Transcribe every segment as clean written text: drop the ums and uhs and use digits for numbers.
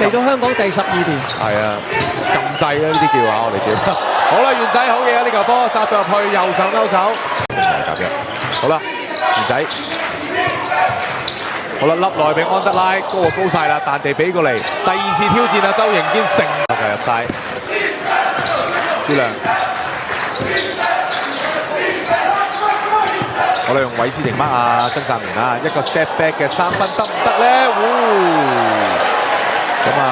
嚟到香港第12年。係啊，撳掣啦呢啲叫啊，我哋叫。好啦，元仔好嘢啊！呢球波殺到入去，右手勾手。夾嘅。好啦，元仔。好啦，粒內俾安德拉，高就高晒啦，彈地俾過嚟。第2次挑戰啊，周盈堅成入晒。朱亮。我哋用韋斯廷mark啊，曾湛源啊，一個 step back 嘅3分得唔得咧？咁啊，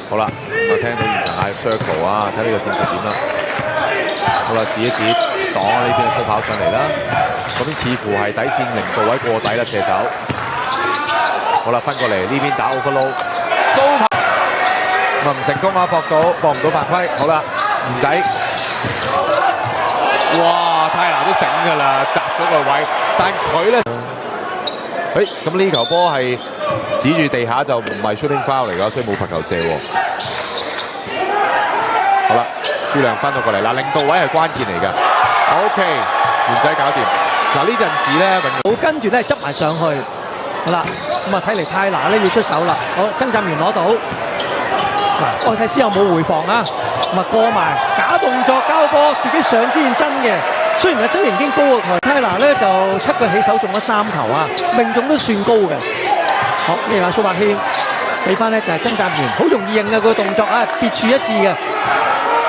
好啦，我聽到現場嗌 circle 啊，睇呢個戰術點啦。好啦，指一指擋啊，呢邊嘅操跑上嚟啦。嗰邊似乎係底線0度位過底啦，射手。好啦，分過嚟呢邊打 overload， 蘇跑咁啊唔成功啊，搏唔到犯規。好啦，元仔。哇！泰拿都醒㗎啦，擲咗個位，但佢咧，咁呢球波係指住地下就唔係 shooting foul 嚟㗎，所以冇罰球射喎。好啦，朱亮翻到過嚟嗱，領導位係關鍵嚟㗎。OK， 元仔搞掂。嗱呢陣時咧，好跟住咧執埋上去，好啦，咁啊睇嚟泰拿咧要出手啦。好，曾湛源攞到，嗱，愛蒂斯有冇回防啊？咁啊過埋假動作交波，自己上先真嘅。雖然阿周盈堅高過佢，泰拿咧就7個起手中咗3球啊，命中都算高嘅。好，呢個蘇柏軒俾翻咧就係曾湛源，好容易認嘅個動作啊，別樹一致嘅。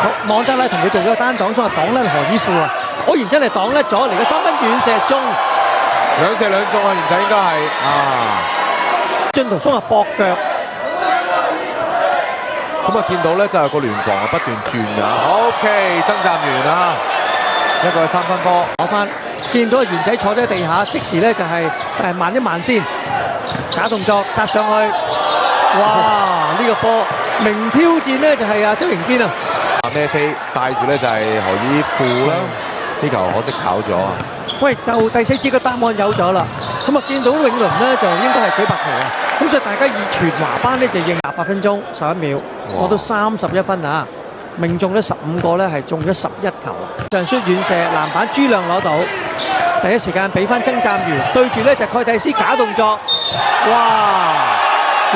好，望德拉同佢做咗個單擋，所以擋甩何依富啊，果然真係擋甩咗嚟嘅3分遠射中，2射2中啊！元仔應該係啊，進圖松啊搏腳。咁啊，見到咧就係個聯防啊不斷轉㗎。OK， 曾湛源啊，一個3分波攞翻，見到個元仔坐咗喺地下，即時咧就係慢一慢先，假動作殺上去，哇！呢個波明挑戰咧就係阿周盈堅啊！孭飛帶住咧就係何依富啦，呢球可惜炒咗啊！喂，就第4節嘅答案有咗啦，咁啊見到永倫咧就應該係舉白旗啊！咁所以大家以全華班咧就應8分鐘11秒，攞到31分啊！命中咧15個咧係中咗11球，上出遠射籃板朱亮攞到，第一時間俾翻曾湛源，對住咧就蓋蒂斯假動作，哇！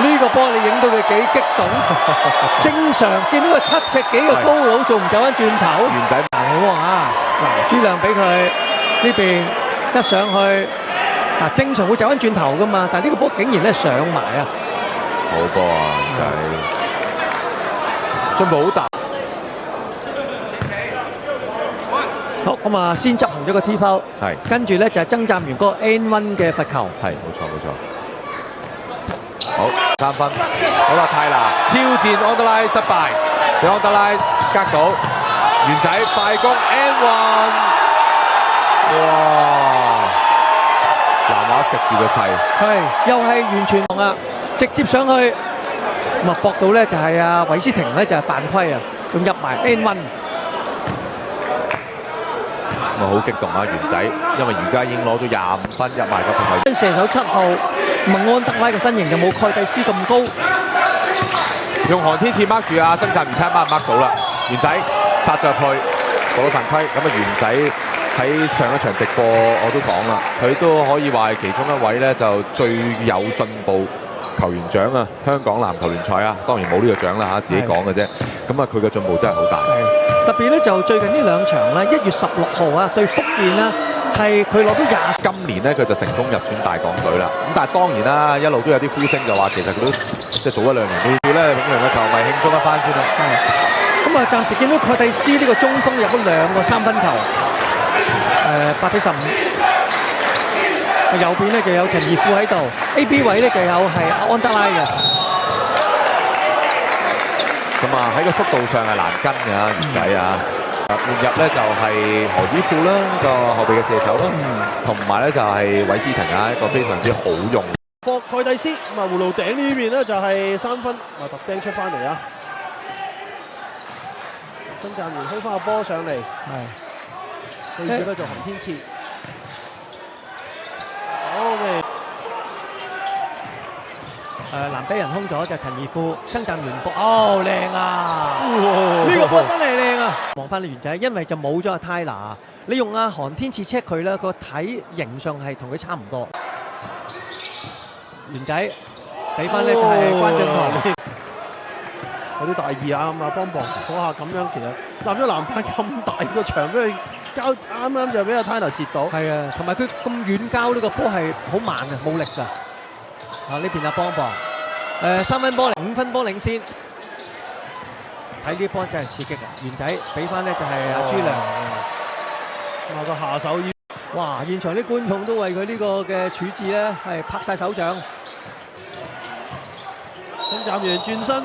呢個波你影到佢幾激動，正常見到個7尺幾嘅高佬仲唔走翻轉頭？元仔好啊！嗱，朱亮俾佢呢邊一上去，嗱正常會走翻轉頭噶嘛，但係呢個波竟然咧上埋啊！好波啊，就係進步好大。好咁啊，先執行咗個 T foul， 係跟住咧就係曾湛源嗰個 N1 嘅罰球，係冇錯。好3分，好啦，泰拿挑戰安德拉失敗，俾安德拉隔到，元仔快攻 N1， 哇！南華食住個勢，係又係完全同啊，直接上去咁啊搏到咧就係阿韋斯廷咧就係犯規啊，仲入埋 N1。咁啊好激動啊元仔，因為而家已經攞咗25分入埋個平台。射手7號，咁啊安德拉嘅身形就冇蓋蒂斯咁高，用韓天賜 mark 住啊，曾湛源睇下 mark 唔 mark 到啦。元仔殺咗入去，過到犯規。咁啊元仔喺上一場直播我都講啦，佢都可以話係其中一位咧就最有進步球員獎啊，香港籃球聯賽啊，當然冇呢個獎啦嚇，自己講嘅啫。咁啊佢嘅進步真係好大。特別咧就最近呢2場咧，1月16號啊對福建啦，係佢攞到今年咧佢就成功入選大港隊啦。咁但係當然啦，一路都有啲呼聲就話其實佢都即係早1-2年都要咧，永良嘅球迷慶祝一番先啦。咁啊暫時見到蓋蒂斯呢個中鋒入咗2個3分球，8-15。右邊咧就有陳怡富喺度 ，AB 位咧就有係阿安德拉嘅。咁啊喺個速度上係難跟嘅元仔啊，換入咧就係何依富啦，呢個後備嘅射手啦，同埋咧就係韋斯廷啊，一個非常之好用。博蓋蒂斯咁啊葫蘆頂呢邊咧就係3分，啊特釘出翻嚟啊！曾湛源開翻個波上嚟，對住咧就韓天賜。好南比人空咗就陳怡富，曾湛源復，哦靚啊！呢個波真係靚啊！望翻你元仔，因為就冇咗阿泰拿，你用阿韓天賜 check 佢啦，個體型上係同佢差唔多。元仔俾翻咧就係關俊棠。有啲大意啊！咁啊，邦博嗰下咁樣，其實立咗籃板咁大個場俾佢交，啱啱就俾阿 Tyler 截到。係啊，同埋佢咁遠交呢個波係好慢嘅，冇力㗎。啊呢邊阿邦博，3分波5分波領先，睇呢波真係刺激啊！元仔俾翻咧就係阿朱良，哇個下手已，哇！現場啲觀眾都為佢呢個嘅處置咧係拍晒手掌。曾湛源轉身，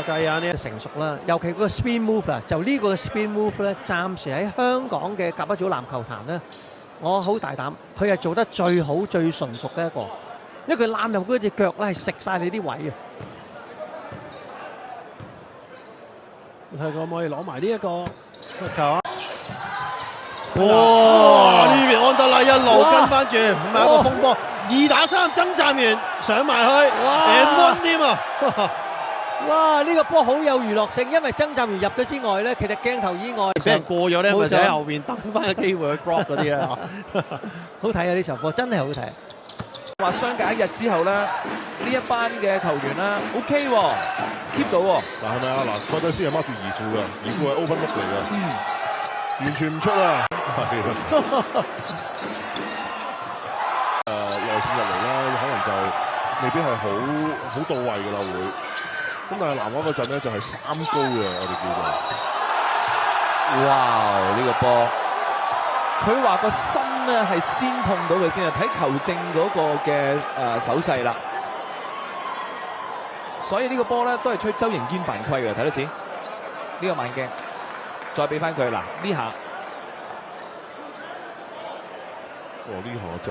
計下呢成熟啦，尤其嗰個 spin move 啊，就呢個 spin move 咧，暫時喺香港嘅甲一組籃球壇咧，我好大膽，佢係做得最好、最純熟嘅一個，因為佢攬入嗰隻腳咧係食晒你啲位啊！睇可唔可以攞埋呢一個球啊？哇！呢邊安德拉一路跟翻住，唔係一個風波，2打3，曾湛源上埋去，and one 添啊！哇！呢個波好有娛樂性，因為曾湛源入咗之外咧，其實鏡頭以外俾人過咗咧，咪就喺後邊等翻個機會去 block 嗰啲啊！好睇啊！呢場波真係好睇。話相隔1日之後咧，呢一班嘅球員咧 OK 喎 ，keep 到喎。嗱係咪啊？嗱，哥德斯係掹住二副嘅，二副係 open look 嚟嘅，完全唔出啊！係內線入嚟咧，可能就未必係好到位㗎啦會。咁但係南灣嗰陣咧就係3高嘅，我哋叫做。哇！呢個波，佢話個身咧係先碰到佢先啊，睇球證嗰個嘅手勢啦。所以呢個波咧都係吹周盈堅犯規嘅，睇得清。呢個慢鏡，再俾翻佢嗱呢下。呢下就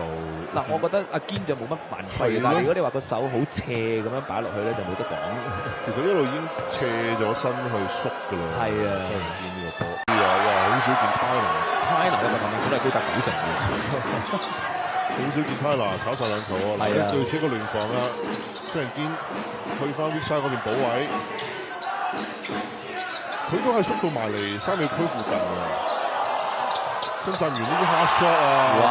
嗱，我覺得阿堅就冇乜犯規，但係如果你話個手好斜咁樣擺落去咧，就冇得講。其實一路已經斜咗身去縮㗎啦。係啊，周盈堅呢個波，哇！好少見Tyler嘅實際命中率高達90%嘅，好少見 Tyler 炒晒兩球啊！係啊，對此一個聯防啊，周盈堅去翻 weak side 嗰邊補位，佢都係縮到埋嚟3秒區附近啊！曾湛源呢啲 hard shot 啊！哇！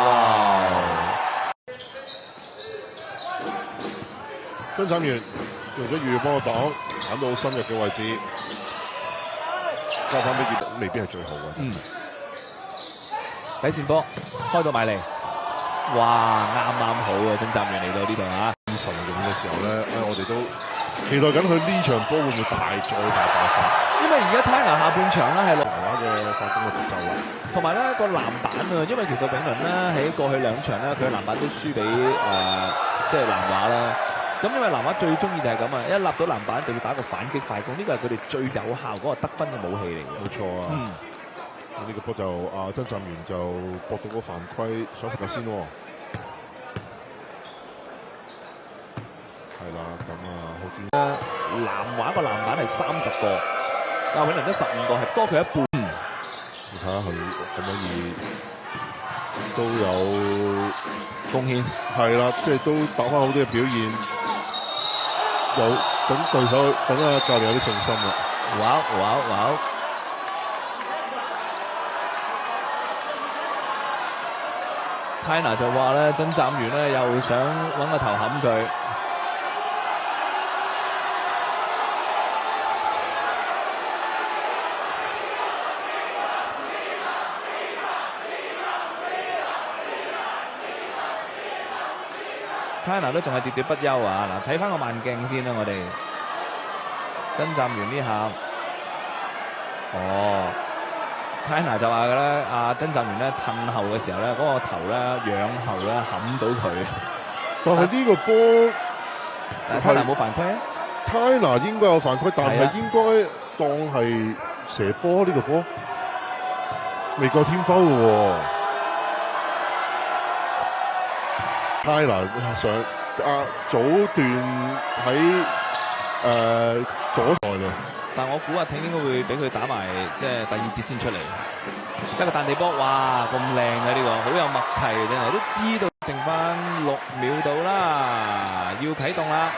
曾湛源用咗預幫我擋，鏟到好深入嘅位置，交翻俾傑，未必係最好嘅。底線波開到埋嚟，哇！啱好啊！曾湛源嚟到呢度啊！咁神勇嘅時候咧，我哋都期待緊佢呢場波會唔會再大爆發？因為而家 Tyler 下半場咧係南華嘅發攻嘅節奏啦。同埋咧個籃板啊，因為其實永倫咧喺過去2場咧，佢嘅籃板都輸俾即係南華啦。咁因為南華最中意就係咁啊，一立到籃板就要打個反擊快攻，呢個係佢哋最有效嗰個得分嘅武器嚟嘅。冇錯啊！呢個波就曾湛源就搏到個犯規，想罰球先喎。係啦，咁好似南華個籃板係30個，永倫得15個，係多佢一半。你睇下佢可唔可以都有貢獻？係啦，即係都打翻好啲嘅表現，有等對手等教練有啲信心啦。哇！Tyler 就話咧，曾湛源咧又想揾個頭冚佢。Tyler 都仲係喋喋不休啊！嗱，睇翻個慢鏡先啦，我哋曾湛源呢下，Tyler 就話嘅咧，曾湛源咧褪後嘅時候咧，嗰個頭咧仰後咧冚到佢。但係呢個波，Tyler 冇犯規啊 ？Tyler 應該有犯規，但係應該當係射波呢個波，未夠天分嘅喎。Tyler 上早段喺左外咯，但我估阿挺應該會俾佢打埋即係第2節先出嚟。一個彈地波，哇咁靚嘅呢個，好有默契嘅真係，都知道剩翻6秒到啦，要啟動啦。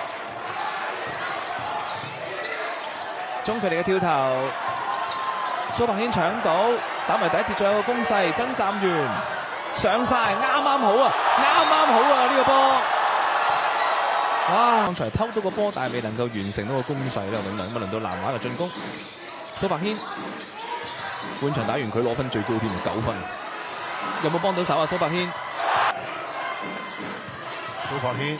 中距離嘅跳投，蘇柏軒搶到。打埋第一節，最後一個攻勢，曾湛源上晒，啱啱好啊，啱啱好啊呢個波！哇！剛才偷到個波，但係未能夠完成到個攻勢啦，永能咁啊，輪到南華嘅進攻，蘇柏軒半場打完佢攞分最高添，9分，有冇幫到手啊？蘇柏軒，蘇柏軒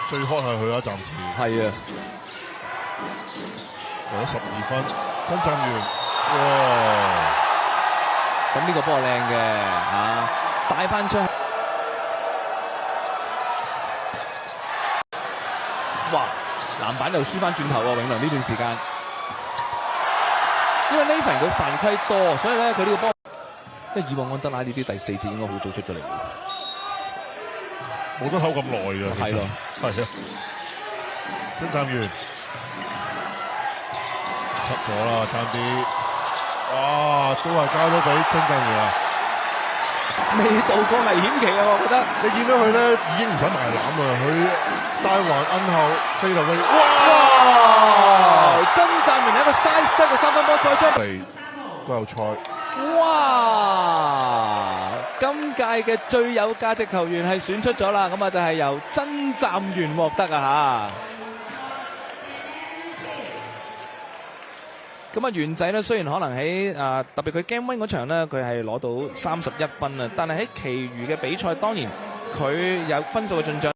最開係佢啦，暫時係啊，攞12分，曾湛源，哇！咁呢個波係靚嘅嚇，帶翻出。哇！籃板又輸翻轉頭喎，永良呢段時間，因為呢份佢犯規多，所以咧佢呢個波，因為以往安德拉呢啲第4節應該好早出咗嚟，冇得唞咁耐㗎，其實係咯，係啊，曾湛源失咗啦，爭啲，哇，都係交咗俾曾湛源啊！未到過危險期啊，我覺得。你見到佢咧已經唔使埋籃啊，佢帶環摁後飛落去，哇！曾湛源係一個 size 得嘅3分波，再將嚟季後賽，哇！今屆嘅最有價值球員係選出咗啦，咁啊就係由曾湛源獲得啊嚇。咁啊，元仔咧雖然可能喺特別佢 Game Win 嗰場咧，佢係攞到31分啊，但係喺其餘嘅比賽，當然佢有分數嘅進帳。